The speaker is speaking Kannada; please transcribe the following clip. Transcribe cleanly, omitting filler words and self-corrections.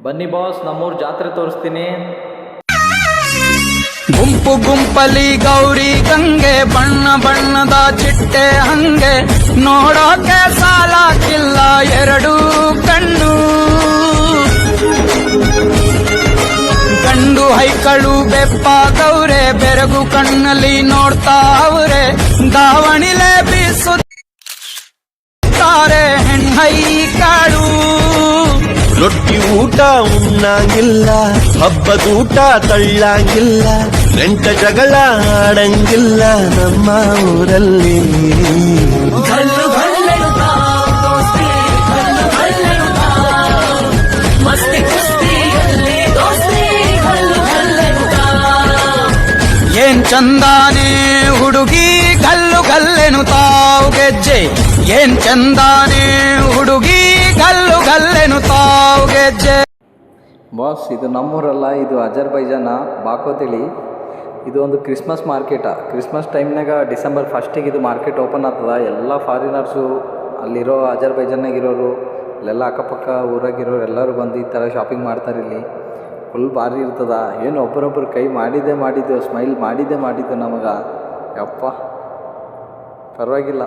ಬನ್ನಿ ಬಾಸ್, ನಮ್ಮೂರ್ ಜಾತ್ರೆ ತೋರಿಸ್ತೀನಿ. ಗುಂಪು ಗುಂಪಲಿ ಗೌರಿ ಗಂಗೆ, ಬಣ್ಣ ಬಣ್ಣದ ಚಿಟ್ಟೆ ಹಂಗೆ, ನೋಡೋಕೆ ಸಾಲಾಕಿಲ್ಲ ಎರಡು ಕಣ್ಣು. ಗಂಡು ಹೈಕಳು ಬೆಪ್ಪಾದವ್ರೆ, ಬೆರಗು ಕಣ್ಣಲ್ಲಿ ನೋಡ್ತಾ ಅವ್ರೆ, ದಾವಣಿಲೆ ಬೀಸುತ್ತಾರೆ ಹೆಣ್ಣೈಕಾಳು. ರೊಟ್ಟಿ ಊಟ ಉಣ್ಣಂಗಿಲ್ಲ, ಹಬ್ಬದೂಟ ತಳ್ಳಂಗಿಲ್ಲ, ಗಂಟ ಜಗಳ ಆಡಂಗಿಲ್ಲ ನಮ್ಮ ಊರಲ್ಲಿ. ಏನ್ ಚಂದಾನೆ ಹುಡುಗಿ ಗಲ್ಲು ಗಲ್ಲೆನು ತಾವು ಗೆಜ್ಜೆ, ಏನ್ ಚಂದಾನೆ ಹುಡುಗಿ ಗಲ್ಲು ಗಲ್ಲೆನು ತಾವು ಗೆಜ್ಜೆ. ಬಾಸ್, ಇದು ನಮ್ಮೂರಲ್ಲ, ಇದು ಅಜರ್ಬೈಜಾನ ಬಾಕೋತಿಳಿ. ಇದು ಒಂದು ಕ್ರಿಸ್ಮಸ್ ಮಾರ್ಕೆಟ. ಕ್ರಿಸ್ಮಸ್ ಟೈಮ್ನಾಗ ಡಿಸೆಂಬರ್ 1 ಇದು ಮಾರ್ಕೆಟ್ ಓಪನ್ ಆಗ್ತದ. ಎಲ್ಲ ಫಾರಿನರ್ಸು ಅಲ್ಲಿರೋ ಅಜರ್ಬೈಜಾನ್ನಾಗಿರೋರು, ಅಲ್ಲೆಲ್ಲ ಅಕ್ಕಪಕ್ಕ ಊರಾಗಿರೋರು ಎಲ್ಲರೂ ಬಂದು ಈ ಥರ ಶಾಪಿಂಗ್ ಮಾಡ್ತಾರೆ. ಇಲ್ಲಿ ಫುಲ್ ಭಾರಿ ಇರ್ತದ. ಏನು ಒಬ್ಬರೊಬ್ಬರು ಕೈ ಮಾಡಿದ್ದೆ ಸ್ಮೈಲ್ ಮಾಡಿದ್ದು ನಮಗೆ. ಯಪ್ಪ, ಪರವಾಗಿಲ್ಲ.